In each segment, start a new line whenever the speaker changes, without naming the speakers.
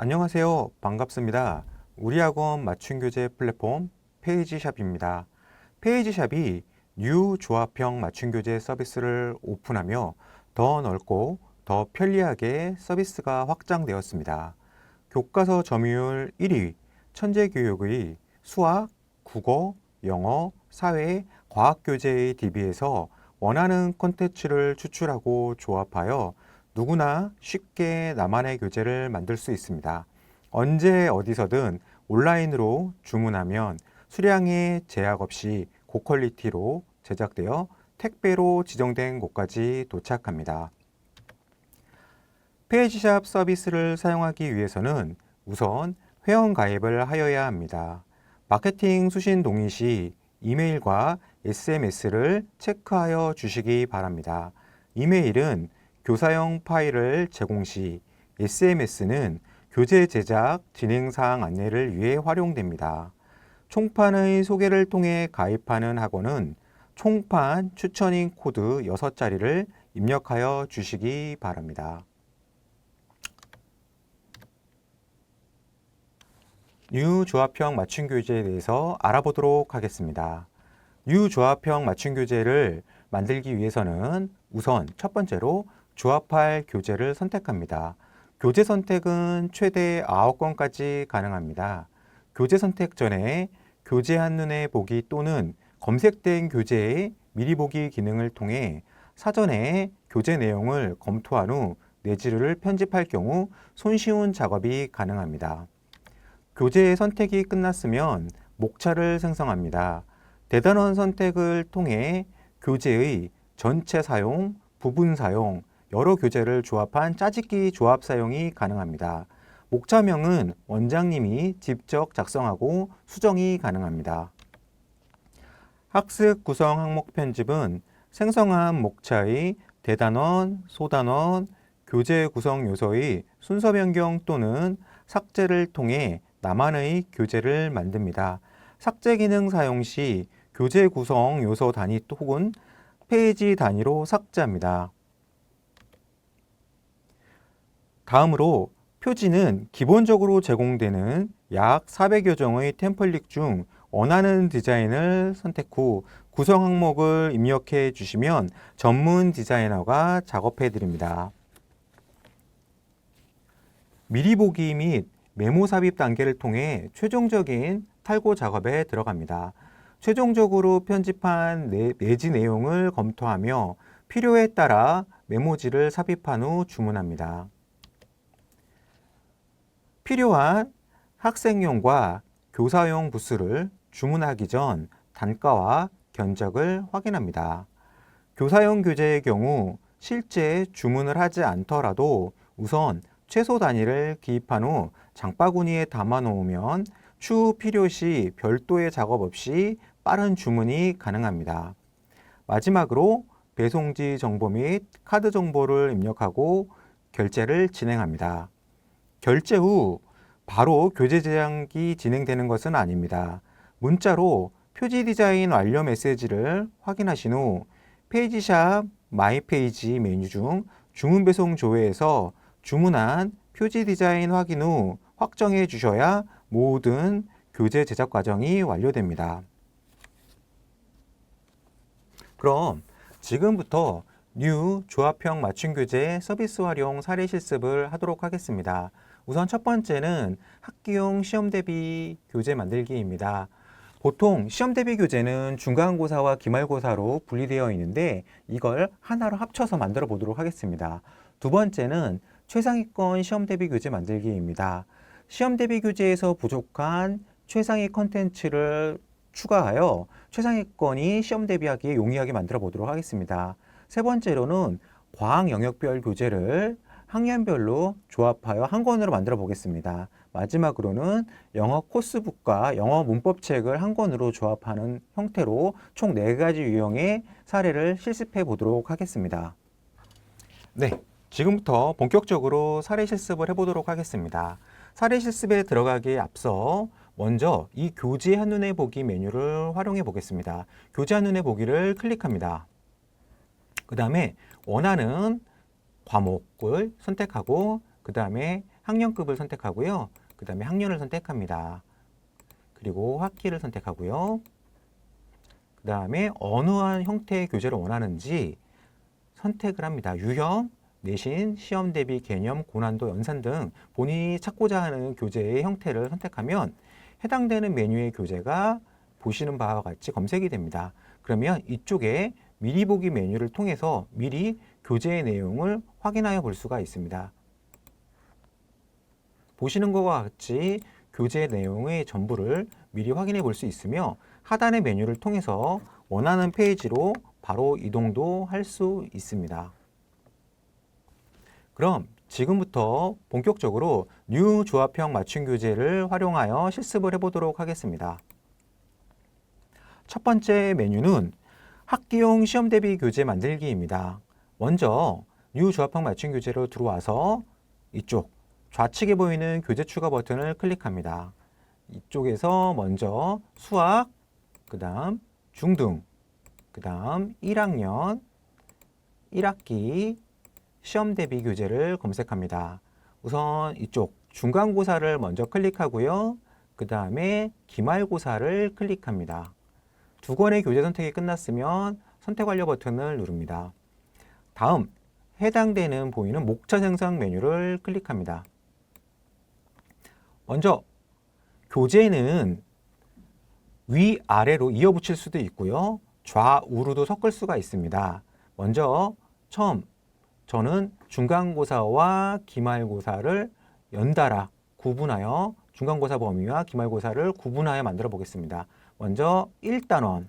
안녕하세요. 반갑습니다. 우리 학원 맞춤교재 플랫폼 페이지샵입니다. 페이지샵이 뉴 조합형 맞춤교재 서비스를 오픈하며 더 넓고 더 편리하게 서비스가 확장되었습니다. 교과서 점유율 1위, 천재교육의 수학, 국어, 영어, 사회, 과학교재의 DB에서 원하는 콘텐츠를 추출하고 조합하여 누구나 쉽게 나만의 교재를 만들 수 있습니다. 언제 어디서든 온라인으로 주문하면 수량에 제약 없이 고퀄리티로 제작되어 택배로 지정된 곳까지 도착합니다. 페이지샵 서비스를 사용하기 위해서는 우선 회원 가입을 하여야 합니다. 마케팅 수신 동의 시 이메일과 SMS를 체크하여 주시기 바랍니다. 이메일은 교사용 파일을 제공 시, SMS는 교재 제작 진행사항 안내를 위해 활용됩니다. 총판의 소개를 통해 가입하는 학원은 총판 추천인 코드 6자리를 입력하여 주시기 바랍니다. 뉴 조합형 맞춤교재에 대해서 알아보도록 하겠습니다. 뉴 조합형 맞춤교재를 만들기 위해서는 우선 첫 번째로 조합할 교재를 선택합니다. 교재 선택은 최대 9권까지 가능합니다. 교재 선택 전에 교재 한눈에 보기 또는 검색된 교재의 미리 보기 기능을 통해 사전에 교재 내용을 검토한 후 내지를 편집할 경우 손쉬운 작업이 가능합니다. 교재 선택이 끝났으면 목차를 생성합니다. 대단원 선택을 통해 교재의 전체 사용, 부분 사용, 여러 교재를 조합한 짜집기 조합 사용이 가능합니다. 목차명은 원장님이 직접 작성하고 수정이 가능합니다. 학습 구성 항목 편집은 생성한 목차의 대단원, 소단원, 교재 구성 요소의 순서 변경 또는 삭제를 통해 나만의 교재를 만듭니다. 삭제 기능 사용 시 교재 구성 요소 단위 혹은 페이지 단위로 삭제합니다. 다음으로 표지는 기본적으로 제공되는 약 400여 종의 템플릿 중 원하는 디자인을 선택 후 구성 항목을 입력해 주시면 전문 디자이너가 작업해 드립니다. 미리 보기 및 메모 삽입 단계를 통해 최종적인 탈고 작업에 들어갑니다. 최종적으로 편집한 내지 내용을 검토하며 필요에 따라 메모지를 삽입한 후 주문합니다. 필요한 학생용과 교사용 부스를 주문하기 전 단가와 견적을 확인합니다. 교사용 교재의 경우 실제 주문을 하지 않더라도 우선 최소 단위를 기입한 후 장바구니에 담아 놓으면 추후 필요시 별도의 작업 없이 빠른 주문이 가능합니다. 마지막으로 배송지 정보 및 카드 정보를 입력하고 결제를 진행합니다. 결제 후 바로 교재 제작이 진행되는 것은 아닙니다. 문자로 표지 디자인 완료 메시지를 확인하신 후 페이지샵 마이 페이지 메뉴 중 주문 배송 조회에서 주문한 표지 디자인 확인 후 확정해 주셔야 모든 교재 제작 과정이 완료됩니다. 그럼 지금부터 뉴 조합형 맞춤교재 서비스 활용 사례 실습을 하도록 하겠습니다. 우선 첫 번째는 학기용 시험 대비 교재 만들기입니다. 보통 시험 대비 교재는 중간고사와 기말고사로 분리되어 있는데 이걸 하나로 합쳐서 만들어 보도록 하겠습니다. 두 번째는 최상위권 시험 대비 교재 만들기입니다. 시험 대비 교재에서 부족한 최상위 컨텐츠를 추가하여 최상위권이 시험 대비하기에 용이하게 만들어 보도록 하겠습니다. 세 번째로는 과학 영역별 교재를 학년별로 조합하여 한 권으로 만들어 보겠습니다. 마지막으로는 영어 코스북과 영어 문법책을 한 권으로 조합하는 형태로 총 4가지 유형의 사례를 실습해 보도록 하겠습니다. 네, 지금부터 본격적으로 사례 실습을 해보도록 하겠습니다. 사례 실습에 들어가기에 앞서 먼저 이 교재 한눈에 보기 메뉴를 활용해 보겠습니다. 교재 한눈에 보기를 클릭합니다. 그 다음에 원하는 과목을 선택하고 그 다음에 학년급을 선택하고요. 그 다음에 학년을 선택합니다. 그리고 학기를 선택하고요. 그 다음에 어느 한 형태의 교재를 원하는지 선택을 합니다. 유형, 내신, 시험 대비 개념, 고난도, 연산 등 본인이 찾고자 하는 교재의 형태를 선택하면 해당되는 메뉴의 교재가 보시는 바와 같이 검색이 됩니다. 그러면 이쪽에 미리 보기 메뉴를 통해서 미리 교재의 내용을 확인하여 볼 수가 있습니다. 보시는 것과 같이 교재 내용의 전부를 미리 확인해 볼 수 있으며 하단의 메뉴를 통해서 원하는 페이지로 바로 이동도 할 수 있습니다. 그럼 지금부터 본격적으로 뉴 조합형 맞춤 교재를 활용하여 실습을 해보도록 하겠습니다. 첫 번째 메뉴는 학기용 시험 대비 교재 만들기입니다. 먼저 뉴 조합형 맞춤 교재로 들어와서 이쪽 좌측에 보이는 교재 추가 버튼을 클릭합니다. 이쪽에서 먼저 수학, 그 다음 중등, 그 다음 1학년, 1학기 시험 대비 교재를 검색합니다. 우선 이쪽 중간고사를 먼저 클릭하고요. 그 다음에 기말고사를 클릭합니다. 두 권의 교재 선택이 끝났으면 선택 완료 버튼을 누릅니다. 다음 해당되는 보이는 목차 생성 메뉴를 클릭합니다. 먼저 교재는 위아래로 이어붙일 수도 있고요. 좌우로도 섞을 수가 있습니다. 먼저 처음 저는 중간고사와 기말고사를 연달아 구분하여 중간고사 범위와 기말고사를 구분하여 만들어 보겠습니다. 먼저 1단원,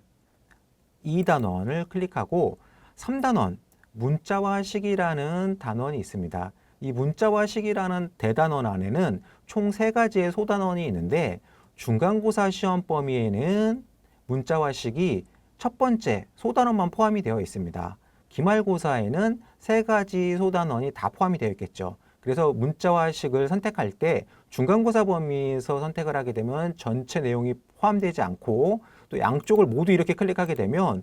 2단원을 클릭하고 3단원 문자와 식이라는 단원이 있습니다. 이 문자와 식이라는 대단원 안에는 총 3가지의 소단원이 있는데 중간고사 시험 범위에는 문자와 식이 첫 번째 소단원만 포함이 되어 있습니다. 기말고사에는 3가지 소단원이 다 포함이 되어 있겠죠. 그래서 문자와 식을 선택할 때 중간고사 범위에서 선택을 하게 되면 전체 내용이 포함되지 않고 또 양쪽을 모두 이렇게 클릭하게 되면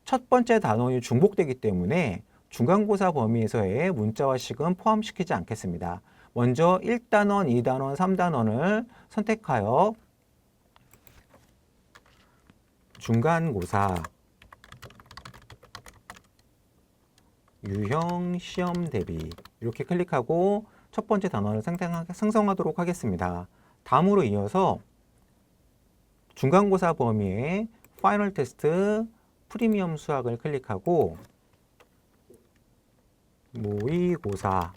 첫 번째 단원이 중복되기 때문에 중간고사 범위에서의 문자와 식은 포함시키지 않겠습니다. 먼저 1단원, 2단원, 3단원을 선택하여 중간고사 유형 시험 대비 이렇게 클릭하고 첫 번째 단원을 생성하도록 하겠습니다. 다음으로 이어서 중간고사 범위의 파이널 테스트 프리미엄 수학을 클릭하고 모의고사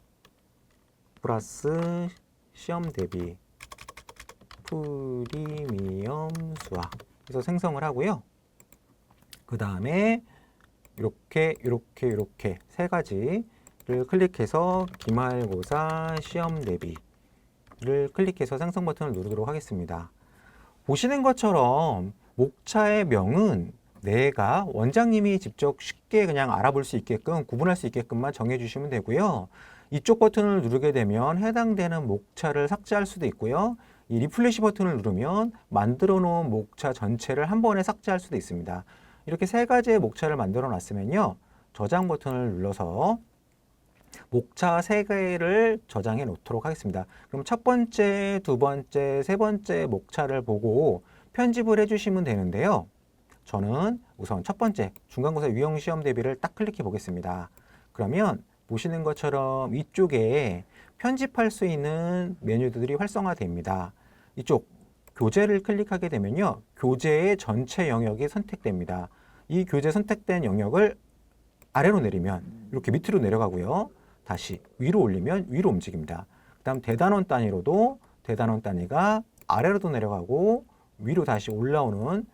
플러스 시험 대비 프리미엄 수학 그래서 생성을 하고요. 그 다음에 이렇게 3가지를 클릭해서 기말고사 시험 대비를 클릭해서 생성 버튼을 누르도록 하겠습니다. 보시는 것처럼 목차의 명은 내가 원장님이 직접 쉽게 그냥 알아볼 수 있게끔 구분할 수 있게끔만 정해 주시면 되고요. 이쪽 버튼을 누르게 되면 해당되는 목차를 삭제할 수도 있고요. 이 리플래시 버튼을 누르면 만들어 놓은 목차 전체를 한 번에 삭제할 수도 있습니다. 이렇게 3가지의 목차를 만들어 놨으면요. 저장 버튼을 눌러서 목차 3개를 저장해 놓도록 하겠습니다. 그럼 첫 번째, 두 번째, 세 번째 목차를 보고 편집을 해주시면 되는데요. 저는 우선 첫 번째 중간고사 유형 시험 대비를 딱 클릭해 보겠습니다. 그러면 보시는 것처럼 이쪽에 편집할 수 있는 메뉴들이 활성화됩니다. 이쪽 교재를 클릭하게 되면요. 교재의 전체 영역이 선택됩니다. 이 교재 선택된 영역을 아래로 내리면 이렇게 밑으로 내려가고요. 다시 위로 올리면 위로 움직입니다. 그 다음 대단원 단위로도 대단원 단위가 아래로도 내려가고 위로 다시 올라오는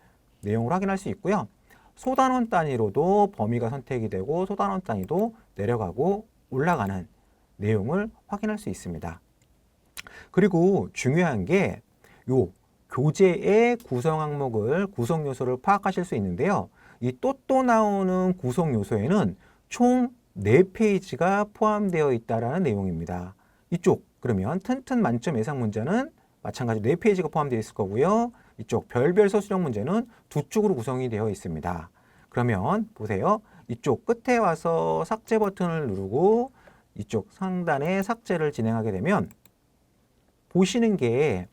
내용을 확인할 수 있고요. 소단원 단위로도 범위가 선택이 되고 소단원 단위도 내려가고 올라가는 내용을 확인할 수 있습니다. 그리고 중요한 게 요 교재의 구성 항목을 구성 요소를 파악하실 수 있는데요. 이 또 나오는 구성 요소에는 총 4페이지가 포함되어 있다라는 내용입니다. 이쪽 그러면 튼튼 만점 예상 문제는 마찬가지로 4페이지가 포함되어 있을 거고요. 이쪽 별별 서술형 문제는 2쪽으로 구성이 되어 있습니다. 그러면 보세요. 이쪽 끝에 와서 삭제 버튼을 누르고 이쪽 상단에 삭제를 진행하게 되면 보시는 게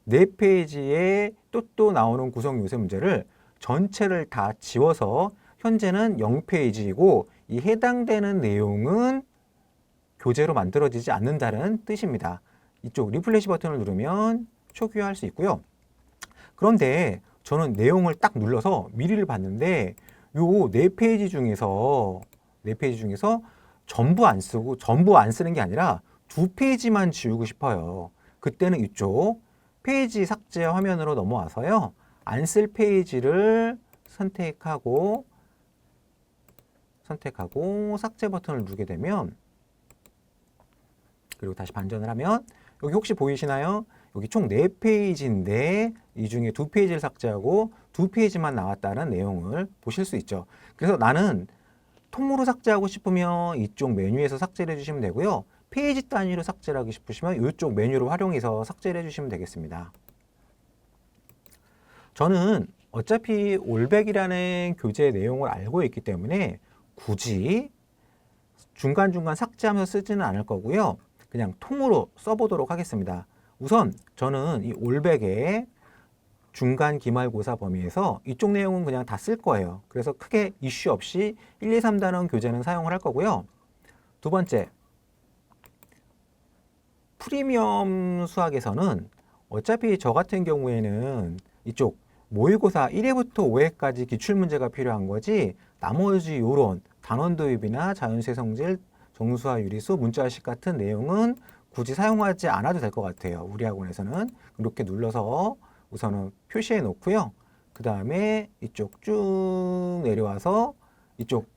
4페이지에 또 나오는 구성 요소 문제를 전체를 다 지워서 현재는 0페이지이고 이 해당되는 내용은 교재로 만들어지지 않는다는 뜻입니다. 이쪽 리플레시 버튼을 누르면 초기화할 수 있고요. 그런데 저는 내용을 딱 눌러서 미리를 봤는데 요 4페이지 중에서 전부 안 쓰고 전부 안 쓰는 게 아니라 2페이지만 지우고 싶어요. 그때는 이쪽 페이지 삭제 화면으로 넘어와서요. 안 쓸 페이지를 선택하고 삭제 버튼을 누르게 되면, 그리고 다시 반전을 하면 여기 혹시 보이시나요? 여기 총 4페이지인데 이 중에 2페이지를 삭제하고 2페이지만 나왔다는 내용을 보실 수 있죠. 그래서 나는 통으로 삭제하고 싶으면 이쪽 메뉴에서 삭제를 해주시면 되고요. 페이지 단위로 삭제를 하고 싶으시면 이쪽 메뉴를 활용해서 삭제를 해주시면 되겠습니다. 저는 어차피 올백이라는 교재 내용을 알고 있기 때문에 굳이 중간중간 삭제하면서 쓰지는 않을 거고요. 그냥 통으로 써보도록 하겠습니다. 우선 저는 이 올백의 중간 기말고사 범위에서 이쪽 내용은 그냥 다 쓸 거예요. 그래서 크게 이슈 없이 1, 2, 3단원 교재는 사용을 할 거고요. 두 번째, 프리미엄 수학에서는 어차피 저 같은 경우에는 이쪽 모의고사 1회부터 5회까지 기출문제가 필요한 거지 나머지 요런 단원 도입이나 자연수의 성질, 정수화 유리수, 문자식 같은 내용은 굳이 사용하지 않아도 될 것 같아요. 우리 학원에서는. 이렇게 눌러서 우선은 표시해 놓고요. 그 다음에 이쪽 쭉 내려와서 이쪽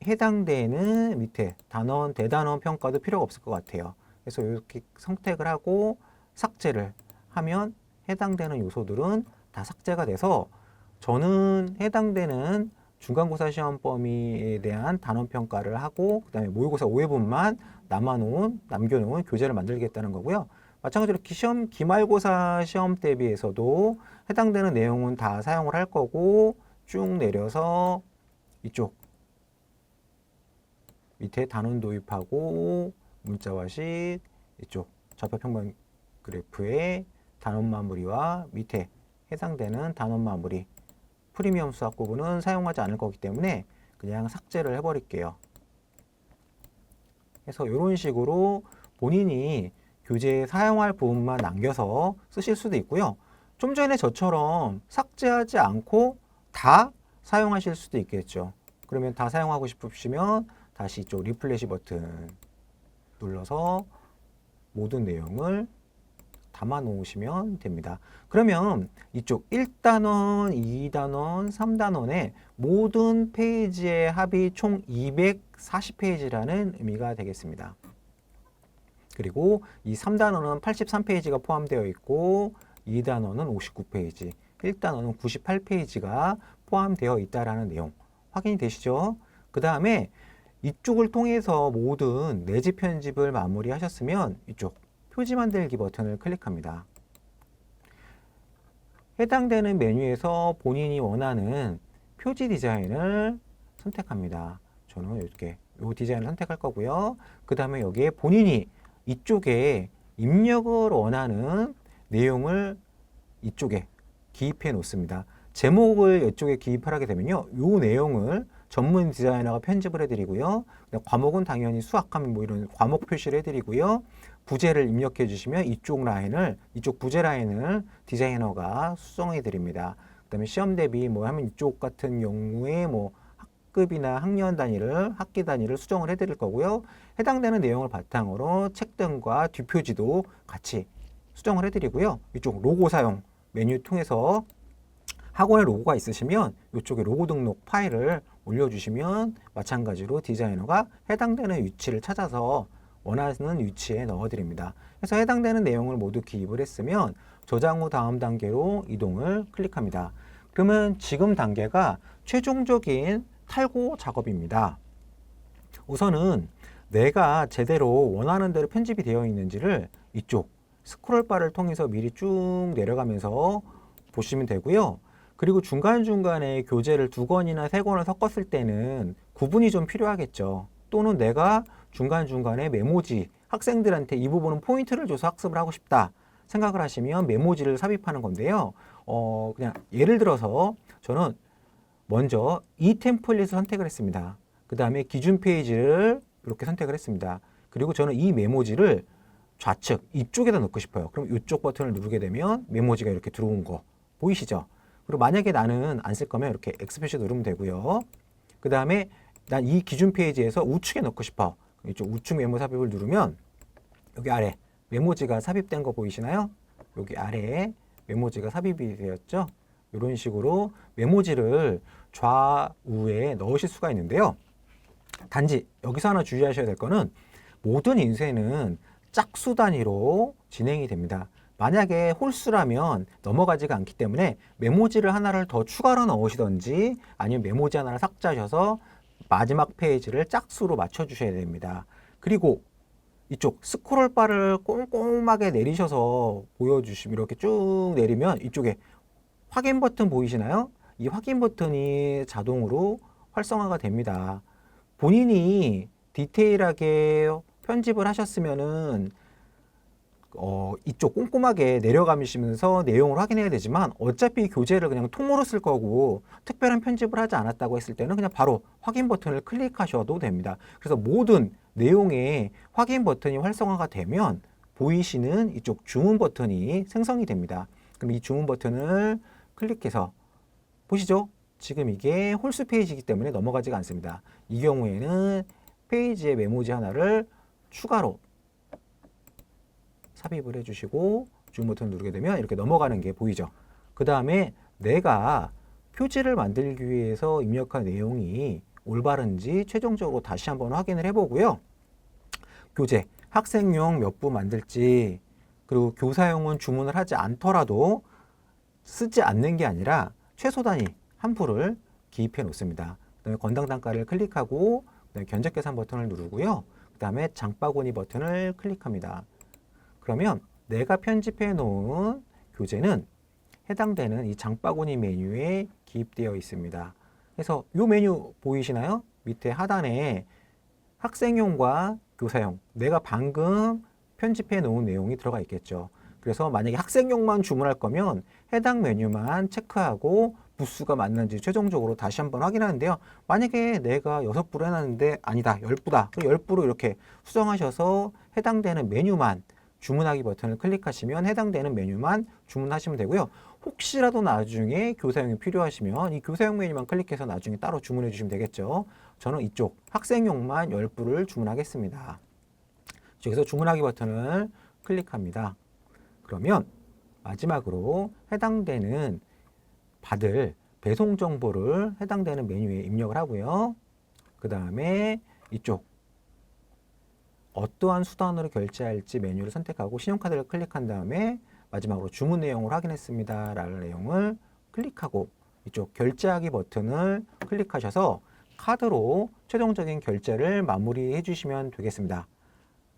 해당되는 밑에 단원, 대단원 평가도 필요가 없을 것 같아요. 그래서 이렇게 선택을 하고 삭제를 하면 해당되는 요소들은 다 삭제가 돼서 저는 해당되는 중간고사 시험 범위에 대한 단원 평가를 하고 그 다음에 모의고사 5회분만 남겨놓은 교재를 만들겠다는 거고요. 마찬가지로 기말고사 시험 대비해서도 해당되는 내용은 다 사용을 할 거고 쭉 내려서 이쪽 밑에 단원 도입하고 문자화식 이쪽 좌표평면 그래프의 단원 마무리와 밑에 해당되는 단원 마무리 프리미엄 수학 부분은 사용하지 않을 거기 때문에 그냥 삭제를 해버릴게요. 그래서 이런 식으로 본인이 교재에 사용할 부분만 남겨서 쓰실 수도 있고요. 좀 전에 저처럼 삭제하지 않고 다 사용하실 수도 있겠죠. 그러면 다 사용하고 싶으시면 다시 이쪽 리플레시 버튼 눌러서 모든 내용을 담아 놓으시면 됩니다. 그러면 이쪽 1단원, 2단원, 3단원의 모든 페이지의 합이 총 240페이지라는 의미가 되겠습니다. 그리고 이 3단원은 83페이지가 포함되어 있고 2단원은 59페이지, 1단원은 98페이지가 포함되어 있다라는 내용 확인이 되시죠? 그 다음에 이쪽을 통해서 모든 내집 편집을 마무리하셨으면 이쪽 표지 만들기 버튼을 클릭합니다. 해당되는 메뉴에서 본인이 원하는 표지 디자인을 선택합니다. 저는 이렇게 이 디자인을 선택할 거고요. 그 다음에 여기에 본인이 이쪽에 입력을 원하는 내용을 이쪽에 기입해 놓습니다. 제목을 이쪽에 기입을 하게 되면요. 이 내용을 전문 디자이너가 편집을 해드리고요. 과목은 당연히 수학하면 뭐 이런 과목 표시를 해드리고요. 부제를 입력해 주시면 이쪽 부제 라인을 디자이너가 수정해 드립니다. 그 다음에 시험 대비 뭐 하면 이쪽 같은 경우에 뭐 학급이나 학년 단위를, 학기 단위를 수정을 해 드릴 거고요. 해당되는 내용을 바탕으로 책등과 뒷표지도 같이 수정을 해 드리고요. 이쪽 로고 사용 메뉴 통해서 학원에 로고가 있으시면 이쪽에 로고 등록 파일을 올려주시면 마찬가지로 디자이너가 해당되는 위치를 찾아서 원하는 위치에 넣어드립니다. 그래서 해당되는 내용을 모두 기입을 했으면 저장 후 다음 단계로 이동을 클릭합니다. 그러면 지금 단계가 최종적인 탈고 작업입니다. 우선은 내가 제대로 원하는 대로 편집이 되어 있는지를 이쪽 스크롤바를 통해서 미리 쭉 내려가면서 보시면 되고요. 그리고 중간중간에 교재를 2권이나 3권을 섞었을 때는 구분이 좀 필요하겠죠. 또는 내가 중간중간에 메모지 학생들한테 이 부분은 포인트를 줘서 학습을 하고 싶다 생각을 하시면 메모지를 삽입하는 건데요. 그냥 예를 들어서 저는 먼저 이 템플릿을 선택을 했습니다. 그 다음에 기준 페이지를 이렇게 선택을 했습니다. 그리고 저는 이 메모지를 좌측 이쪽에다 넣고 싶어요. 그럼 이쪽 버튼을 누르게 되면 메모지가 이렇게 들어온 거 보이시죠? 그리고 만약에 나는 안 쓸 거면 이렇게 X 표시 누르면 되고요. 그 다음에 난 이 기준 페이지에서 우측에 넣고 싶어. 이쪽 우측 메모 삽입을 누르면 여기 아래 메모지가 삽입된 거 보이시나요? 여기 아래에 메모지가 삽입이 되었죠? 이런 식으로 메모지를 좌우에 넣으실 수가 있는데요. 단지 여기서 하나 주의하셔야 될 거는 모든 인쇄는 짝수 단위로 진행이 됩니다. 만약에 홀수라면 넘어가지가 않기 때문에 메모지를 하나를 더 추가로 넣으시던지 아니면 메모지 하나를 삭제하셔서 마지막 페이지를 짝수로 맞춰주셔야 됩니다. 그리고 이쪽 스크롤 바를 꼼꼼하게 내리셔서 보여주시면 이렇게 쭉 내리면 이쪽에 확인 버튼 보이시나요? 이 확인 버튼이 자동으로 활성화가 됩니다. 본인이 디테일하게 편집을 하셨으면은 이쪽 꼼꼼하게 내려가시면서 내용을 확인해야 되지만 어차피 교재를 그냥 통으로 쓸 거고 특별한 편집을 하지 않았다고 했을 때는 그냥 바로 확인 버튼을 클릭하셔도 됩니다. 그래서 모든 내용에 확인 버튼이 활성화가 되면 보이시는 이쪽 주문 버튼이 생성이 됩니다. 그럼 이 주문 버튼을 클릭해서 보시죠. 지금 이게 홀수 페이지이기 때문에 넘어가지가 않습니다. 이 경우에는 페이지에 메모지 하나를 추가로 삽입을 해주시고 줌 버튼을 누르게 되면 이렇게 넘어가는 게 보이죠. 그 다음에 내가 표지를 만들기 위해서 입력한 내용이 올바른지 최종적으로 다시 한번 확인을 해보고요. 교재, 학생용 몇 부 만들지, 그리고 교사용은 주문을 하지 않더라도 쓰지 않는 게 아니라 최소 단위 한 부를 기입해 놓습니다. 그다음에 건당 단가를 클릭하고 그다음에 견적 계산 버튼을 누르고요. 그다음에 장바구니 버튼을 클릭합니다. 그러면 내가 편집해 놓은 교재는 해당되는 이 장바구니 메뉴에 기입되어 있습니다. 그래서 이 메뉴 보이시나요? 밑에 하단에 학생용과 교사용, 내가 방금 편집해 놓은 내용이 들어가 있겠죠. 그래서 만약에 학생용만 주문할 거면 해당 메뉴만 체크하고 부수가 맞는지 최종적으로 다시 한번 확인하는데요. 만약에 내가 6부를 해놨는데 아니다, 10부다. 그럼 10부로 이렇게 수정하셔서 해당되는 메뉴만 주문하기 버튼을 클릭하시면 해당되는 메뉴만 주문하시면 되고요. 혹시라도 나중에 교사용이 필요하시면 이 교사용 메뉴만 클릭해서 나중에 따로 주문해 주시면 되겠죠. 저는 이쪽 학생용만 10부를 주문하겠습니다. 여기서 주문하기 버튼을 클릭합니다. 그러면 마지막으로 해당되는 받을 배송 정보를 해당되는 메뉴에 입력을 하고요. 그 다음에 이쪽 어떠한 수단으로 결제할지 메뉴를 선택하고 신용카드를 클릭한 다음에 마지막으로 주문 내용을 확인했습니다 라는 내용을 클릭하고 이쪽 결제하기 버튼을 클릭하셔서 카드로 최종적인 결제를 마무리해 주시면 되겠습니다.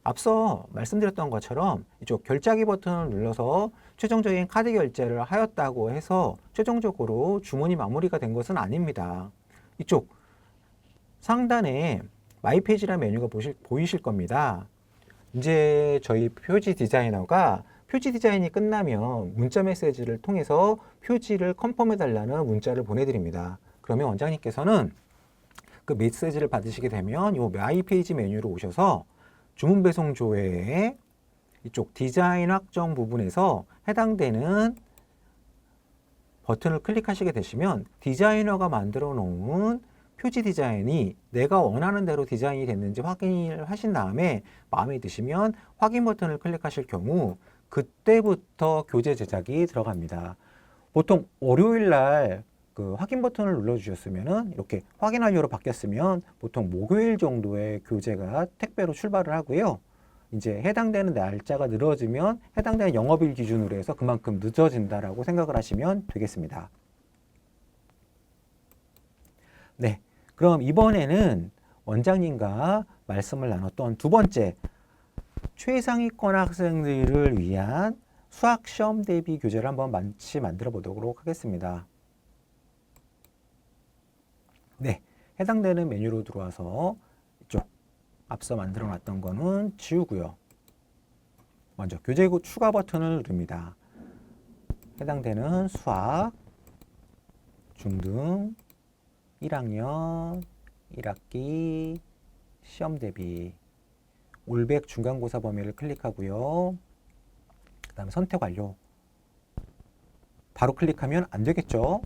앞서 말씀드렸던 것처럼 이쪽 결제하기 버튼을 눌러서 최종적인 카드 결제를 하였다고 해서 최종적으로 주문이 마무리가 된 것은 아닙니다. 이쪽 상단에 마이 페이지라는 메뉴가 보이실 겁니다. 이제 저희 표지 디자이너가 표지 디자인이 끝나면 문자 메시지를 통해서 표지를 컨펌해 달라는 문자를 보내드립니다. 그러면 원장님께서는 그 메시지를 받으시게 되면 이 마이 페이지 메뉴로 오셔서 주문 배송 조회에 이쪽 디자인 확정 부분에서 해당되는 버튼을 클릭하시게 되시면 디자이너가 만들어 놓은 표지 디자인이 내가 원하는 대로 디자인이 됐는지 확인을 하신 다음에 마음에 드시면 확인 버튼을 클릭하실 경우 그때부터 교재 제작이 들어갑니다. 보통 월요일 날 그 확인 버튼을 눌러주셨으면 이렇게 확인 완료로 바뀌었으면 보통 목요일 정도에 교재가 택배로 출발을 하고요. 이제 해당되는 날짜가 늘어지면 해당되는 영업일 기준으로 해서 그만큼 늦어진다라고 생각을 하시면 되겠습니다. 네, 그럼 이번에는 원장님과 말씀을 나눴던 두 번째 최상위권 학생들을 위한 수학 시험 대비 교재를 한번 같이 만들어 보도록 하겠습니다. 네, 해당되는 메뉴로 들어와서 이쪽 앞서 만들어 놨던 거는 지우고요. 먼저 교재 추가 버튼을 누릅니다. 해당되는 수학, 중등, 1학년, 1학기, 시험 대비, 올백 중간고사 범위를 클릭하고요. 그 다음에 선택 완료. 바로 클릭하면 안 되겠죠.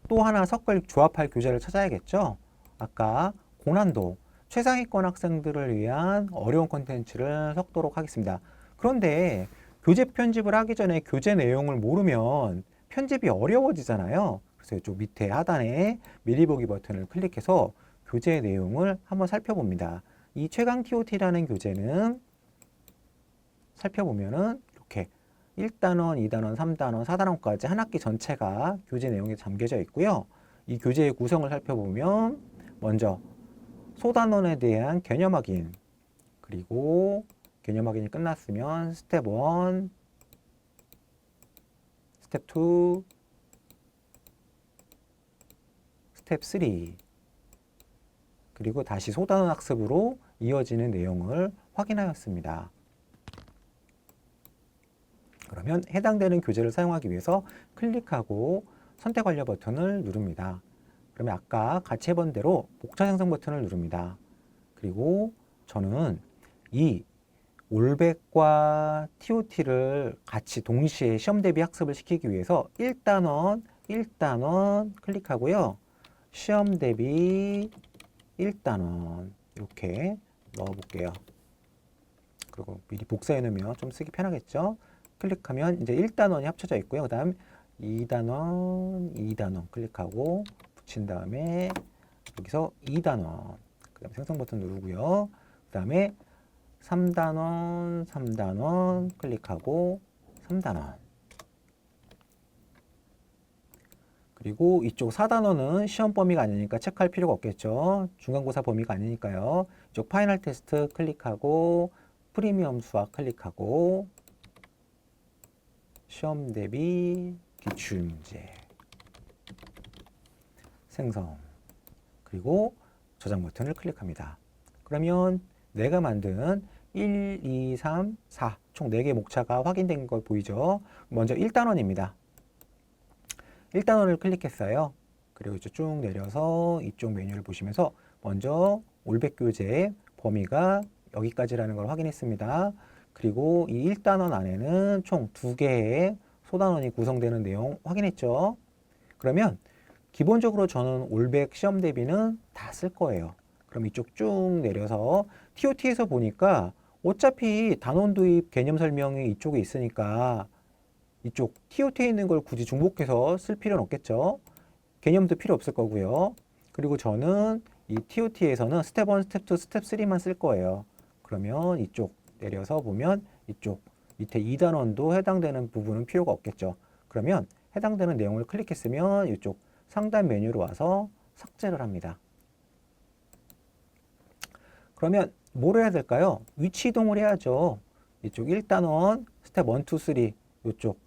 또 하나 섞을 조합할 교재를 찾아야겠죠. 아까 고난도, 최상위권 학생들을 위한 어려운 콘텐츠를 섞도록 하겠습니다. 그런데 교재 편집을 하기 전에 교재 내용을 모르면 편집이 어려워지잖아요. 그래서 이쪽 밑에 하단에 미리 보기 버튼을 클릭해서 교재 내용을 한번 살펴봅니다. 이 최강 TOT라는 교재는 살펴보면은 이렇게 1단원, 2단원, 3단원, 4단원까지 한 학기 전체가 교재 내용에 담겨져 있고요. 이 교재의 구성을 살펴보면 먼저 소단원에 대한 개념 확인, 그리고 개념 확인이 끝났으면 스텝 1, 스텝 2, 스텝 3, 그리고 다시 소단원 학습으로 이어지는 내용을 확인하였습니다. 그러면 해당되는 교재를 사용하기 위해서 클릭하고 선택 완료 버튼을 누릅니다. 그러면 아까 같이 해본 대로 목차 생성 버튼을 누릅니다. 그리고 저는 이 올백과 TOT를 같이 동시에 시험 대비 학습을 시키기 위해서 1단원 클릭하고요. 시험 대비 1단원 이렇게 넣어볼게요. 그리고 미리 복사해 놓으면 좀 쓰기 편하겠죠. 클릭하면 이제 1단원이 합쳐져 있고요. 그 다음 2단원 클릭하고 붙인 다음에 여기서 2단원, 그 다음 생성 버튼 누르고요. 그 다음에 3단원 클릭하고 3단원. 그리고 이쪽 4단원은 시험 범위가 아니니까 체크할 필요가 없겠죠. 중간고사 범위가 아니니까요. 이쪽 파이널 테스트 클릭하고 프리미엄 수학 클릭하고 시험 대비 기출문제 생성, 그리고 저장 버튼을 클릭합니다. 그러면 내가 만든 1, 2, 3, 4 총 4개 목차가 확인된 걸 보이죠. 먼저 1단원입니다. 1단원을 클릭했어요. 그리고 이쪽 쭉 내려서 이쪽 메뉴를 보시면서 먼저 올백교재의 범위가 여기까지라는 걸 확인했습니다. 그리고 이 1단원 안에는 총 2개의 소단원이 구성되는 내용 확인했죠. 그러면 기본적으로 저는 올백 시험 대비는 다 쓸 거예요. 그럼 이쪽 쭉 내려서 TOT에서 보니까 어차피 단원 도입 개념 설명이 이쪽에 있으니까 이쪽 TOT에 있는 걸 굳이 중복해서 쓸 필요는 없겠죠. 개념도 필요 없을 거고요. 그리고 저는 이 TOT에서는 스텝 1, 스텝 2, 스텝 3만 쓸 거예요. 그러면 이쪽 내려서 보면 이쪽 밑에 2단원도 해당되는 부분은 필요가 없겠죠. 그러면 해당되는 내용을 클릭했으면 이쪽 상단 메뉴로 와서 삭제를 합니다. 그러면 뭘 해야 될까요? 위치 이동을 해야죠. 이쪽 1단원 스텝 1, 2, 3 이쪽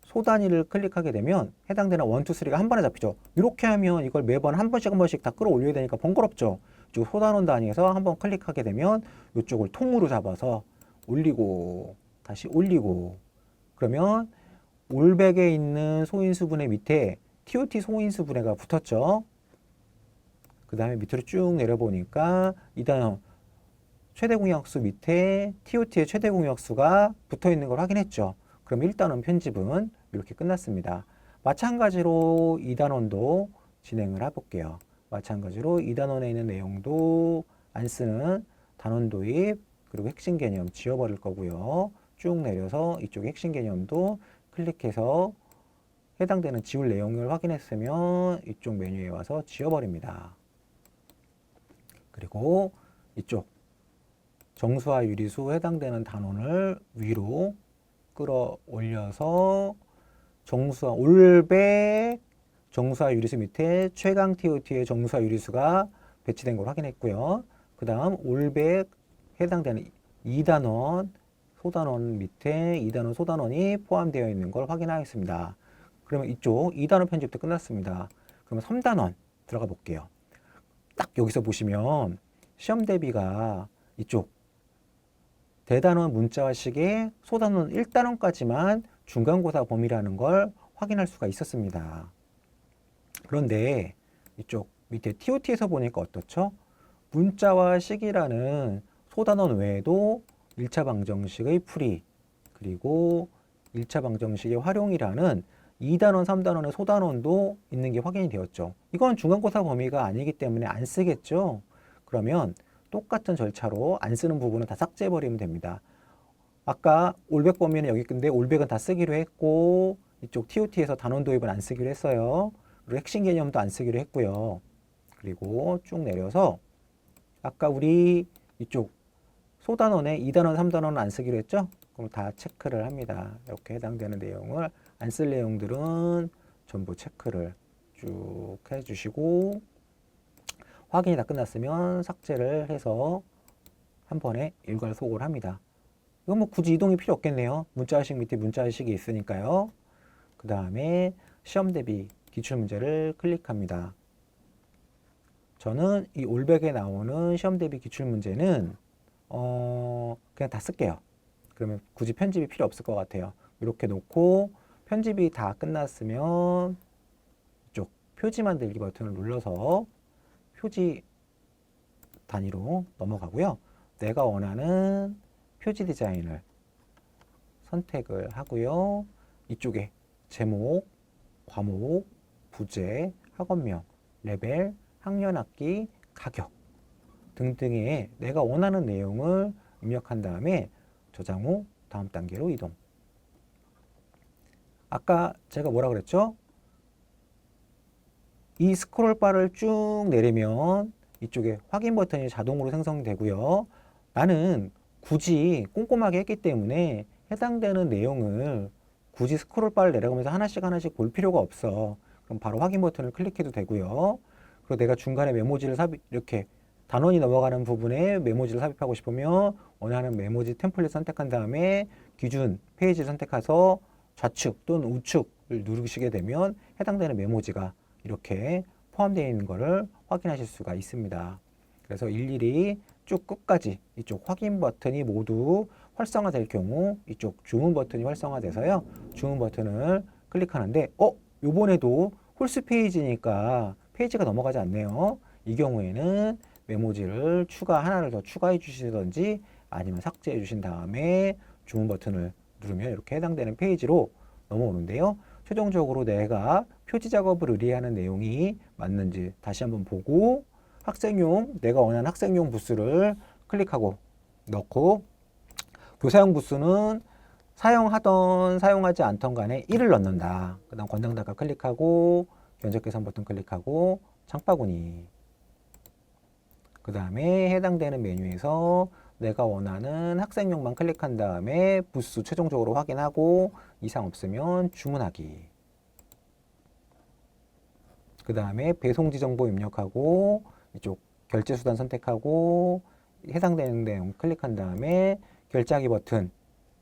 소 단위를 클릭하게 되면 해당되는 1, 2, 3가 한 번에 잡히죠. 이렇게 하면 이걸 매번 한 번씩 다 끌어올려야 되니까 번거롭죠. 이쪽 소단원 단위에서 한번 클릭하게 되면 이쪽을 통으로 잡아서 올리고 다시 올리고, 그러면 올백에 있는 소인수분해 밑에 TOT 소인수분해가 붙었죠. 그 다음에 밑으로 쭉 내려보니까 2단원 최대 공약수 밑에 TOT의 최대 공약수가 붙어 있는 걸 확인했죠. 그럼 1단원 편집은 이렇게 끝났습니다. 마찬가지로 2단원도 진행을 해볼게요. 마찬가지로 2단원에 있는 내용도 안 쓰는 단원 도입, 그리고 핵심 개념 지워버릴 거고요. 쭉 내려서 이쪽 핵심 개념도 클릭해서 해당되는 지울 내용을 확인했으면 이쪽 메뉴에 와서 지워버립니다. 그리고 이쪽 정수와 유리수 해당되는 단원을 위로 끌어올려서 정수와 올백 정수와 유리수 밑에 최강 TOT의 정수와 유리수가 배치된 걸 확인했고요. 그 다음 올백 해당되는 2단원 소단원 밑에 2단원 소단원이 포함되어 있는 걸 확인하였습니다. 그러면 이쪽 2단원 편집도 끝났습니다. 그러면 3단원 들어가 볼게요. 딱 여기서 보시면 시험 대비가 이쪽 대단원 문자와식의 소단원 1단원까지만 중간고사 범위라는 걸 확인할 수가 있었습니다. 그런데 이쪽 밑에 TOT에서 보니까 어떻죠? 문자와식이라는 소단원 외에도 1차 방정식의 풀이, 그리고 1차 방정식의 활용이라는 2단원, 3단원의 소단원도 있는 게 확인이 되었죠. 이건 중간고사 범위가 아니기 때문에 안 쓰겠죠. 그러면 똑같은 절차로 안 쓰는 부분은 다 삭제해버리면 됩니다. 아까 올백 범위는 여기 있는데 올백은 다 쓰기로 했고, 이쪽 TOT에서 단원 도입은 안 쓰기로 했어요. 그리고 핵심 개념도 안 쓰기로 했고요. 그리고 쭉 내려서 아까 우리 이쪽 소단원에 2단원, 3단원은 안 쓰기로 했죠? 그럼 다 체크를 합니다. 이렇게 해당되는 내용을 안 쓸 내용들은 전부 체크를 쭉 해주시고, 확인이 다 끝났으면 삭제를 해서 한 번에 일괄소급을 합니다. 이건 뭐 굳이 이동이 필요 없겠네요. 문자식 밑에 문자식이 있으니까요. 그 다음에 시험 대비 기출문제를 클릭합니다. 저는 이 올백에 나오는 시험 대비 기출문제는 그냥 다 쓸게요. 그러면 굳이 편집이 필요 없을 것 같아요. 이렇게 놓고 편집이 다 끝났으면 이쪽 표지 만들기 버튼을 눌러서 표지 단위로 넘어가고요. 내가 원하는 표지 디자인을 선택을 하고요. 이쪽에 제목, 과목, 부제, 학원명, 레벨, 학년학기, 가격 등등의 내가 원하는 내용을 입력한 다음에 저장 후 다음 단계로 이동. 아까 제가 뭐라 그랬죠? 이 스크롤 바를 쭉 내리면 이쪽에 확인 버튼이 자동으로 생성되고요. 나는 굳이 꼼꼼하게 했기 때문에 해당되는 내용을 굳이 스크롤 바를 내려가면서 하나씩 볼 필요가 없어. 그럼 바로 확인 버튼을 클릭해도 되고요. 그리고 내가 중간에 메모지를 이렇게 단원이 넘어가는 부분에 메모지를 삽입하고 싶으면 원하는 메모지 템플릿 선택한 다음에 기준 페이지를 선택해서 좌측 또는 우측을 누르시게 되면 해당되는 메모지가 이렇게 포함되어 있는 것을 확인하실 수가 있습니다. 그래서 일일이 쭉 끝까지 이쪽 확인 버튼이 모두 활성화될 경우 이쪽 주문 버튼이 활성화돼서요. 주문 버튼을 클릭하는데 요번에도 홀수 페이지니까 페이지가 넘어가지 않네요. 이 경우에는 메모지를 하나를 더 추가해 주시든지 아니면 삭제해 주신 다음에 주문 버튼을 누르면 이렇게 해당되는 페이지로 넘어오는데요. 최종적으로 내가 표지 작업을 의뢰하는 내용이 맞는지 다시 한번 보고 내가 원하는 학생용 부스를 클릭하고 넣고 교사용 부스는 사용하지 않던 간에 1을 넣는다. 그 다음 권장단가 클릭하고 견적 계산 버튼 클릭하고 장바구니 그 다음에 해당되는 메뉴에서 내가 원하는 학생용만 클릭한 다음에 부스 최종적으로 확인하고 이상 없으면 주문하기 그 다음에 배송지 정보 입력하고 이쪽 결제수단 선택하고 해당되는 내용 클릭한 다음에 결제하기 버튼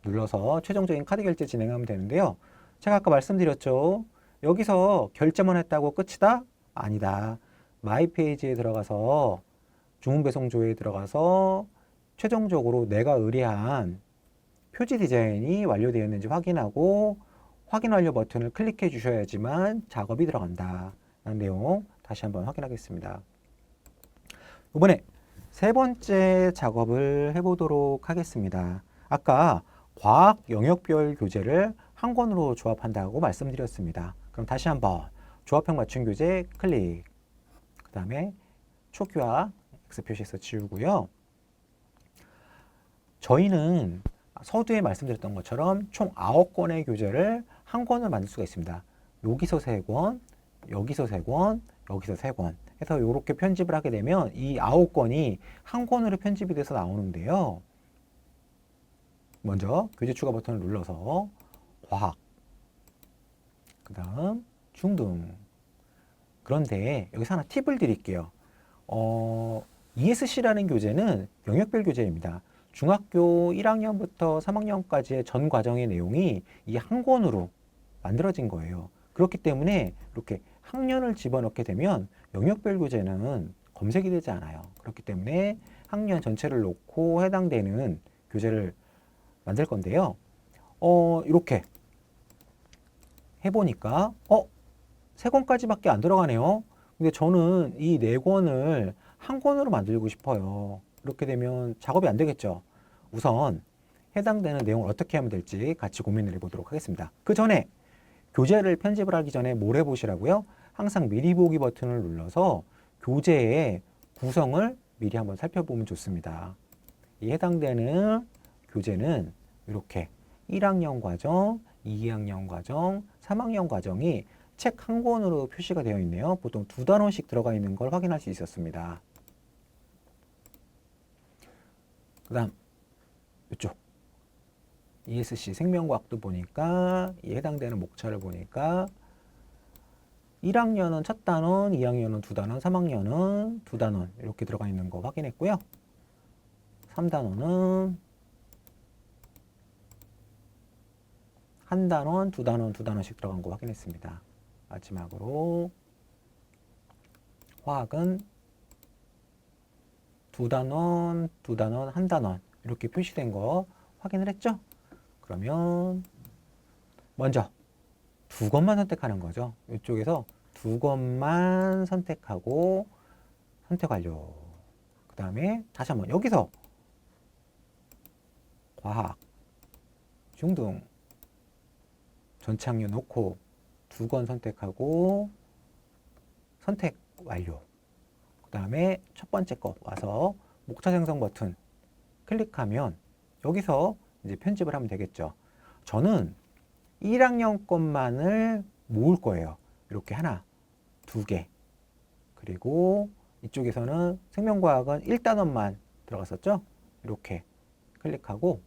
눌러서 최종적인 카드 결제 진행하면 되는데요. 제가 아까 말씀드렸죠. 여기서 결제만 했다고 끝이다? 아니다. 마이 페이지에 들어가서 주문 배송조에 들어가서 최종적으로 내가 의뢰한 표지 디자인이 완료되었는지 확인하고 확인 완료 버튼을 클릭해 주셔야지만 작업이 들어간다 라는 내용 다시 한번 확인하겠습니다. 이번에 세 번째 작업을 해보도록 하겠습니다. 아까 과학 영역별 교재를 한 권으로 조합한다고 말씀드렸습니다. 그럼 다시 한번 조합형 맞춤 교재 클릭 그 다음에 초기화 X 표시해서 지우고요. 저희는 서두에 말씀드렸던 것처럼 총 9권의 교재를 한 권을 만들 수가 있습니다. 여기서 3권, 여기서 3권, 여기서 3권 해서 이렇게 편집을 하게 되면 이 9권이 한 권으로 편집이 돼서 나오는데요. 먼저 교재 추가 버튼을 눌러서 과학, 그 다음 중등. 그런데 여기서 하나 팁을 드릴게요. ESC라는 교재는 영역별 교재입니다. 중학교 1학년부터 3학년까지의 전 과정의 내용이 이 한 권으로 만들어진 거예요. 그렇기 때문에 이렇게 학년을 집어넣게 되면 영역별 교재는 검색이 되지 않아요. 그렇기 때문에 학년 전체를 놓고 해당되는
교재를 만들 건데요. 이렇게 해보니까 3권까지밖에 안 들어가네요. 근데 저는 이 4권을 한 권으로 만들고 싶어요. 이렇게 되면 작업이 안 되겠죠. 우선 해당되는 내용을 어떻게 하면 될지 같이 고민을 해보도록 하겠습니다. 그 전에 교재를 편집을 하기 전에 뭘 해보시라고요? 항상 미리 보기 버튼을 눌러서 교재의 구성을 미리 한번 살펴보면 좋습니다. 이 해당되는 교재는 이렇게 1학년 과정, 2학년 과정, 3학년 과정이 책 한 권으로 표시가 되어 있네요. 보통 2단원씩 들어가 있는 걸 확인할 수 있었습니다. 그 다음 이쪽 ESC 생명과학도 보니까 이 해당되는 목차를 보니까 1학년은 첫 단원, 2학년은 2단원, 3학년은 2단원 이렇게 들어가 있는 거 확인했고요. 3단원은 한 단원, 2단원, 2단원씩 들어간 거 확인했습니다. 마지막으로 화학은 2단원, 2단원, 1단원 이렇게 표시된 거 확인을 했죠? 그러면 먼저 2권만 선택하는 거죠. 이쪽에서 2권만 선택하고 선택 완료. 그 다음에 다시 한번 여기서 과학, 중등, 전체 학년 놓고 2권 선택하고 선택 완료. 그 다음에 첫 번째 거 와서 목차 생성 버튼 클릭하면 여기서 이제 편집을 하면 되겠죠. 저는 1학년 것만을 모을 거예요. 이렇게 하나, 2개. 그리고 이쪽에서는 생명과학은 1단원만 들어갔었죠. 이렇게 클릭하고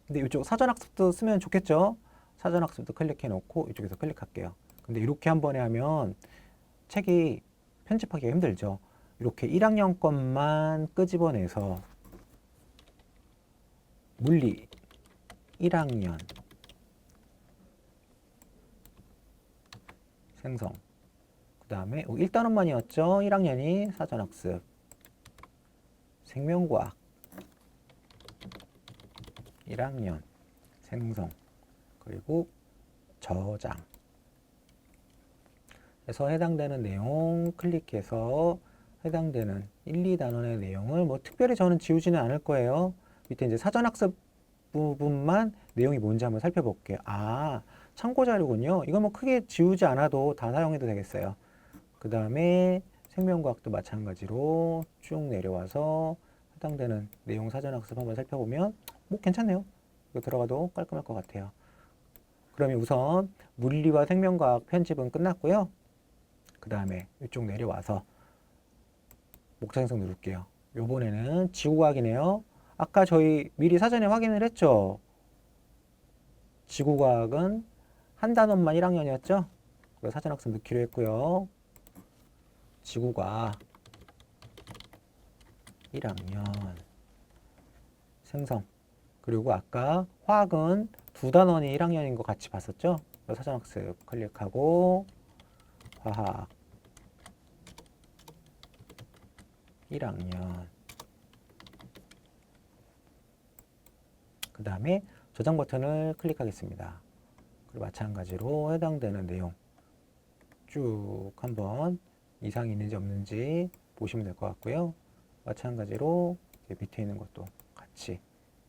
근데 이쪽 사전학습도 쓰면 좋겠죠. 사전학습도 클릭해 놓고 이쪽에서 클릭할게요. 근데 이렇게 한 번에 하면 책이 편집하기가 힘들죠. 이렇게 1학년 것만 끄집어내서 물리 1학년 생성 그 다음에 1단원만이었죠. 1학년이 사전학습 생명과학 1학년 생성 그리고 저장 그래서 해당되는 내용 클릭해서 해당되는 1, 2단원의 내용을 뭐 특별히 저는 지우지는 않을 거예요. 밑에 이제 사전학습 부분만 내용이 뭔지 한번 살펴볼게요. 아, 참고 자료군요. 이건 뭐 크게 지우지 않아도 다 사용해도 되겠어요. 그 다음에 생명과학도 마찬가지로 쭉 내려와서 해당되는 내용 사전학습 한번 살펴보면 뭐 괜찮네요. 이거 들어가도 깔끔할 것 같아요. 그러면 우선 물리와 생명과학 편집은 끝났고요. 그 다음에 이쪽 내려와서 목차 생성 누를게요. 요번에는 지구과학이네요. 아까 저희 미리 사전에 확인을 했죠. 지구과학은 한 단원만 1학년이었죠. 그래서 사전학습 넣기로 했고요. 지구과학 1학년 생성 그리고 아까 화학은 2단원이 1학년인 거 같이 봤었죠. 사전학습 클릭하고 화학 1학년 그 다음에 저장 버튼을 클릭하겠습니다. 그리고 마찬가지로 해당되는 내용 쭉 한번 이상이 있는지 없는지 보시면 될 것 같고요. 마찬가지로 밑에 있는 것도 같이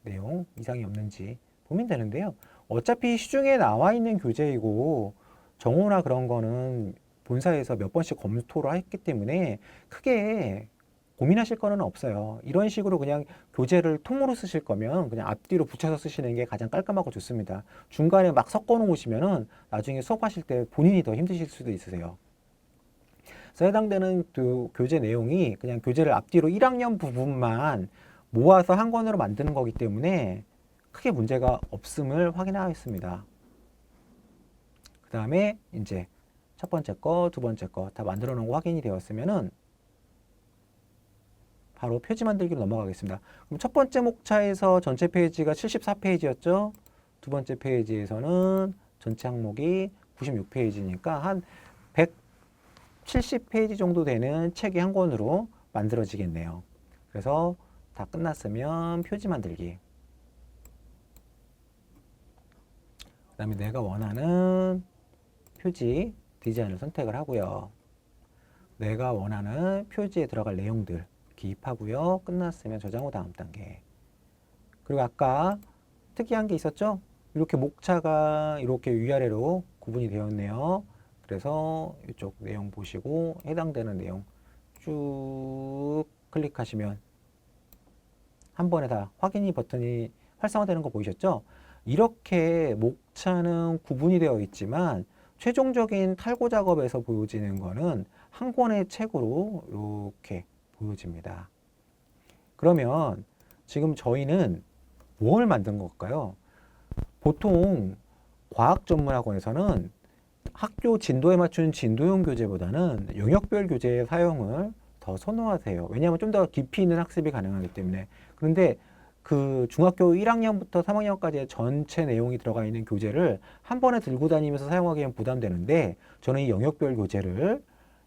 내용 이상이 없는지 보면 되는데요. 어차피 시중에 나와 있는 교재이고 정오나 그런 거는 본사에서 몇 번씩 검토를 했기 때문에 크게 고민하실 거는 없어요. 이런 식으로 그냥 교재를 통으로 쓰실 거면 그냥 앞뒤로 붙여서 쓰시는 게 가장 깔끔하고 좋습니다. 중간에 막 섞어 놓으시면은 나중에 수업하실 때 본인이 더 힘드실 수도 있으세요. 그래서 해당되는 그 교재 내용이 그냥 교재를 앞뒤로 1학년 부분만 모아서 한 권으로 만드는 거기 때문에 크게 문제가 없음을 확인하였습니다. 그 다음에 이제 첫 번째 거, 두 번째 거 다 만들어 놓은 거 확인이 되었으면은 바로 표지 만들기로 넘어가겠습니다. 그럼 첫 번째 목차에서 전체 페이지가 74페이지였죠. 두 번째 페이지에서는 전체 항목이 96페이지니까 한 170페이지 정도 되는 책이 한 권으로 만들어지겠네요. 그래서 다 끝났으면 표지 만들기. 그 다음에 내가 원하는 표지 디자인을 선택을 하고요. 내가 원하는 표지에 들어갈 내용들 기입하고요. 끝났으면 저장 후 다음 단계. 그리고 아까 특이한 게 있었죠? 이렇게 목차가 이렇게 위아래로 구분이 되어 있네요. 그래서 이쪽 내용 보시고 해당되는 내용 쭉 클릭하시면 한 번에 다 확인이 버튼이 활성화되는 거 보이셨죠? 이렇게 목차는 구분이 되어 있지만 최종적인 탈고 작업에서 보여지는 거는 한 권의 책으로 이렇게 보여집니다. 그러면 지금 저희는 뭘 만든 걸까요? 보통 과학 전문학원에서는 학교 진도에 맞춘 진도형 교재보다는 영역별 교재의 사용을 더 선호하세요. 왜냐하면 좀 더 깊이 있는 학습이 가능하기 때문에. 그런데 그 중학교 1학년부터 3학년까지의 전체 내용이 들어가 있는 교재를 한 번에 들고 다니면서 사용하기엔 부담되는데 저는 이 영역별 교재를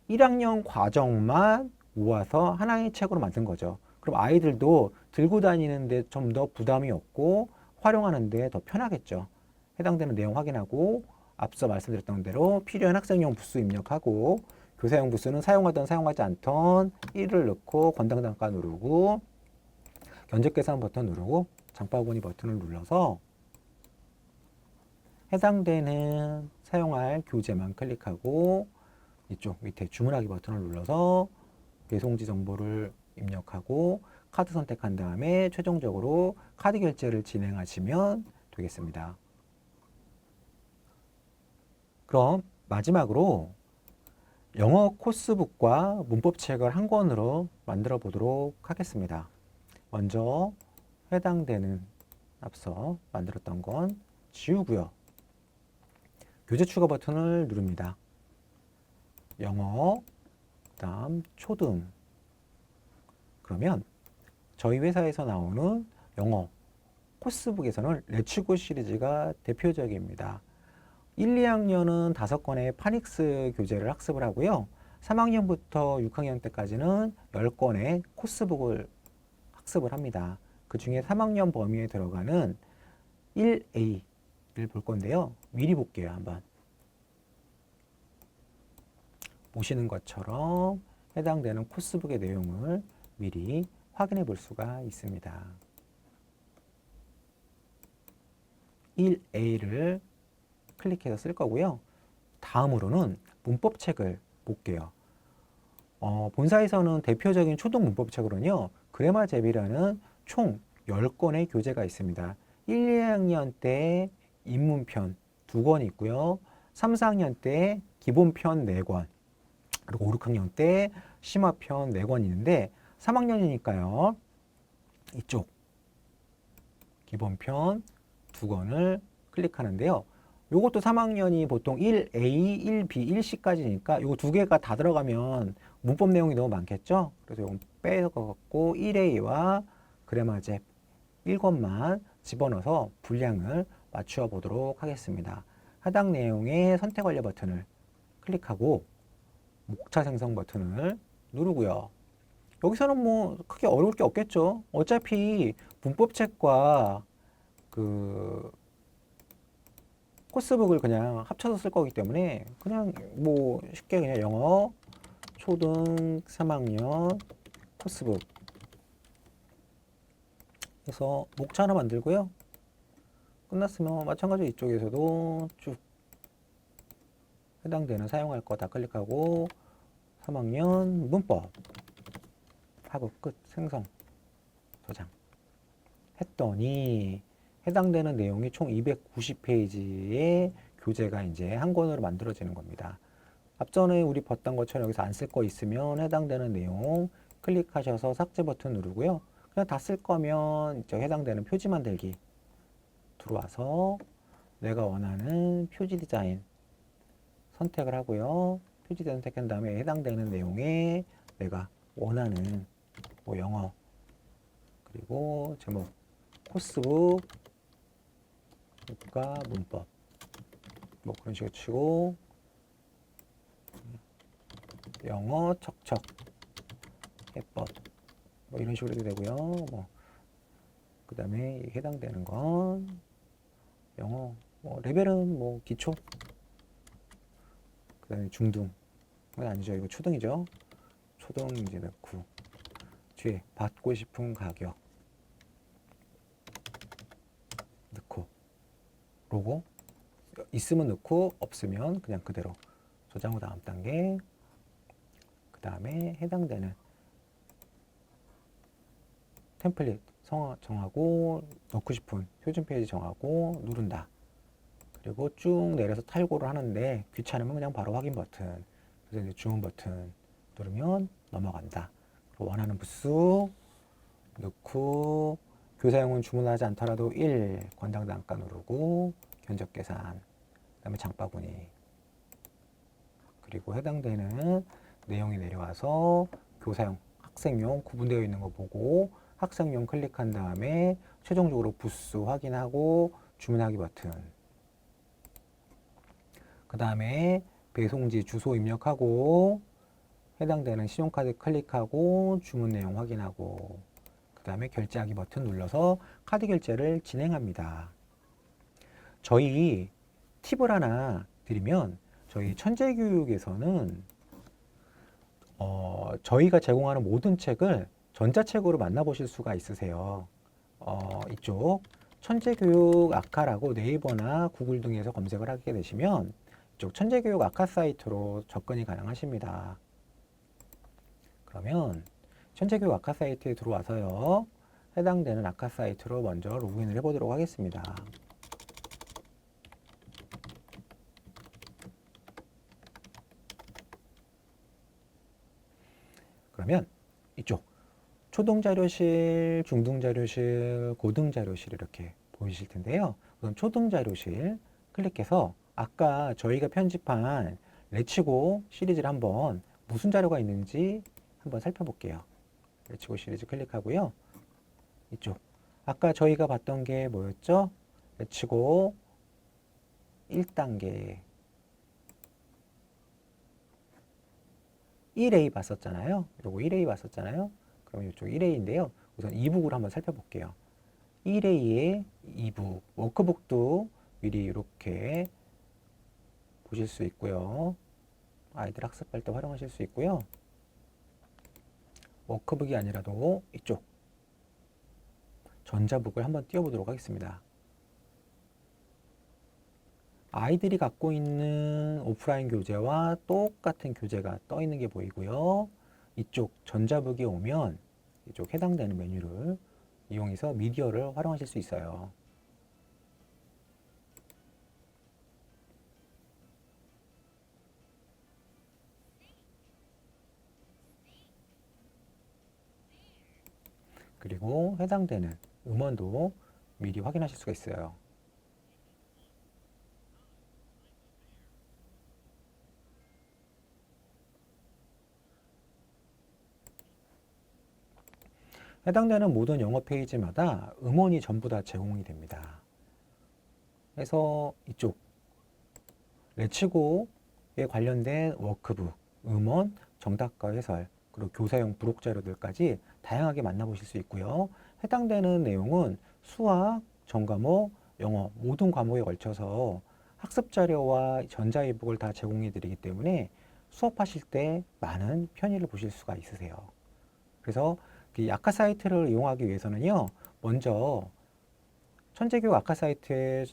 1학년 과정만 모아서 하나의 책으로 만든 거죠. 그럼 아이들도 들고 다니는데 좀 더 부담이 없고 활용하는데 더 편하겠죠. 해당되는 내용 확인하고 앞서 말씀드렸던 대로 필요한 학생용 부수 입력하고 교사용 부수는 사용하던 사용하지 않던 1을 넣고 권당 단가 누르고 견적 계산 버튼 누르고 장바구니 버튼을 눌러서 해당되는 사용할 교재만 클릭하고 이쪽 밑에 주문하기 버튼을 눌러서 배송지 정보를 입력하고 카드 선택한 다음에 최종적으로 카드 결제를 진행하시면 되겠습니다. 그럼 마지막으로 영어 코스북과 문법책을 한 권으로 만들어 보도록 하겠습니다. 먼저 해당되는 앞서 만들었던 건 지우고요. 교재 추가 버튼을 누릅니다. 영어, 그다음 초등. 그러면 저희 회사에서 나오는 영어 코스북에서는 레츠고 시리즈가 대표적입니다. 1, 2학년은 5권의 파닉스 교재를 학습을 하고요. 3학년부터 6학년 때까지는 10권의 코스북을 학습을 합니다. 그 중에 3학년 범위에 들어가는 1A를 볼 건데요. 미리 볼게요. 한번. 보시는 것처럼 해당되는 코스북의 내용을 미리 확인해 볼 수가 있습니다. 1A를 클릭해서 쓸 거고요. 다음으로는 문법책을 볼게요. 본사에서는 대표적인 초등 문법책으로는요. 그래마잽이라는 총 10권의 교재가 있습니다. 1, 2학년 때 입문편 2권이 있고요. 3, 4학년 때 기본편 4권, 그리고 5, 6학년 때 심화편 4권이 있는데 3학년이니까요. 이쪽 기본편 2권을 클릭하는데요. 요것도 3학년이 보통 1A, 1B, 1C까지니까 요거 2개가 다 들어가면 문법 내용이 너무 많겠죠? 그래서 요건 빼갖고 1A와 그래마잽 1권만 집어넣어서 분량을 맞추어 보도록 하겠습니다. 해당 내용의 선택 완료 버튼을 클릭하고 목차 생성 버튼을 누르고요. 여기서는 뭐 크게 어려울 게 없겠죠? 어차피 문법책과 그 코스북을 그냥 합쳐서 쓸 거기 때문에 그냥 뭐 쉽게 그냥 영어 초등 3학년 코스북 해서 목차 하나 만들고요. 끝났으면 마찬가지로 이쪽에서도 쭉 해당되는 사용할 거 다 클릭하고 3학년 문법 하고 끝 생성 저장 했더니 해당되는 내용이 총 290페이지의 교재가 이제 한 권으로 만들어지는 겁니다. 앞전에 우리 봤던 것처럼 여기서 안 쓸 거 있으면 해당되는 내용 클릭하셔서 삭제 버튼 누르고요. 그냥 다 쓸 거면 저 해당되는 표지 만들기 들어와서 내가 원하는 표지 디자인 선택을 하고요. 표지 디자인 선택한 다음에 해당되는 내용에 내가 원하는 뭐 영어 그리고 제목 코스북 국가 문법 뭐 그런 식으로 치고 영어 척척 해법 뭐 이런 식으로 해도 되고요. 뭐 그다음에 해당되는 건 영어 뭐 레벨은 뭐 기초, 그다음에 중등, 아니죠, 이거 초등이죠. 초등 이제 넣고 뒤에 받고 싶은 가격 넣고 로고 있으면 넣고 없으면 그냥 그대로 저장 후 다음 단계. 그 다음에 해당되는 템플릿 정하고 넣고 싶은 표준 페이지 정하고 누른다. 그리고 쭉 내려서 탈고를 하는데 귀찮으면 그냥 바로 확인 버튼, 그래서 이제 주문 버튼 누르면 넘어간다. 그리고 원하는 부수 넣고 교사용은 주문하지 않더라도 1 권장 단가 누르고 견적 계산, 그다음에 장바구니, 그리고 해당되는 내용이 내려와서 교사용, 학생용 구분되어 있는 거 보고 학생용 클릭한 다음에 최종적으로 부수 확인하고 주문하기 버튼, 그 다음에 배송지 주소 입력하고 해당되는 신용카드 클릭하고 주문 내용 확인하고 그 다음에 결제하기 버튼 눌러서 카드 결제를 진행합니다. 저희 팁을 하나 드리면, 저희 천재교육에서는 저희가 제공하는 모든 책을 전자책으로 만나보실 수가 있으세요. 이쪽 천재교육 아카라고 네이버나 구글 등에서 검색을 하게 되시면 이쪽 천재교육 아카 사이트로 접근이 가능하십니다. 그러면 천재교육 아카 사이트에 들어와서요, 해당되는 아카 사이트로 먼저 로그인을 해보도록 하겠습니다. 그러면 이쪽 초등자료실, 중등자료실, 고등자료실 이렇게 보이실 텐데요. 우선 초등자료실 클릭해서 아까 저희가 편집한 레츠고 시리즈를 한번 무슨 자료가 있는지 한번 살펴볼게요. 레츠고 시리즈 클릭하고요. 이쪽 아까 저희가 봤던 게 뭐였죠? 레츠고 1단계 1A 봤었잖아요. 요거 1A 봤었잖아요. 그럼 이쪽 1A인데요. 우선 이북으로 한번 살펴볼게요. 1A의 이북, 워크북도 미리 이렇게 보실 수 있고요. 아이들 학습할 때 활용하실 수 있고요. 워크북이 아니라도 이쪽 전자북을 한번 띄워보도록 하겠습니다. 아이들이 갖고 있는 오프라인 교재와 똑같은 교재가 떠 있는 게 보이고요. 이쪽 전자북에 오면 이쪽 해당되는 메뉴를 이용해서 미디어를 활용하실 수 있어요. 그리고 해당되는 음원도 미리 확인하실 수가 있어요. 해당되는 모든 영어 페이지마다 음원이 전부 다 제공이 됩니다. 그래서 이쪽 레츠고에 관련된 워크북, 음원, 정답과 해설, 그리고 교사용 부록 자료들까지 다양하게 만나보실 수 있고요. 해당되는 내용은 수학, 전과목, 영어 모든 과목에 걸쳐서 학습 자료와 전자 이북을 다 제공해 드리기 때문에 수업하실 때 많은 편의를 보실 수가 있으세요. 그래서 이 아카 사이트를 이용하기 위해서는요, 먼저 천재교육 아카 사이트에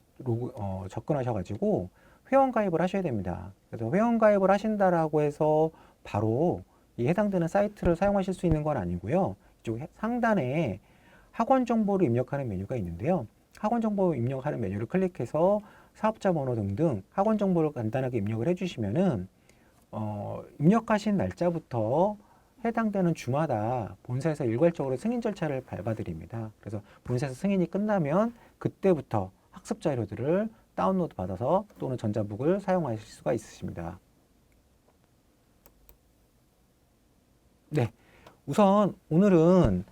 접근하셔가지고 회원 가입을 하셔야 됩니다. 그래서 회원 가입을 하신다라고 해서 바로 이 해당되는 사이트를 사용하실 수 있는 건 아니고요. 이쪽 상단에 학원 정보를 입력하는 메뉴가 있는데요. 학원 정보 입력하는 메뉴를 클릭해서 사업자 번호 등등 학원 정보를 간단하게 입력을 해주시면은 입력하신 날짜부터 해당되는 주마다 본사에서 일괄적으로 승인 절차를 밟아드립니다. 그래서 본사에서 승인이 끝나면 그때부터 학습 자료들을 다운로드 받아서 또는 전자북을 사용하실 수가 있으십니다. 네, 우선 오늘은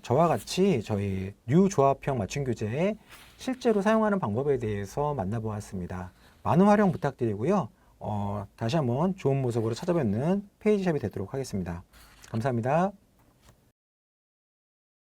저와 같이 저희 뉴 조합형 맞춤 교재에 실제로 사용하는 방법에 대해서 만나보았습니다. 많은 활용 부탁드리고요. 다시 한번 좋은 모습으로 찾아뵙는 페이지샵이 되도록 하겠습니다. 감사합니다.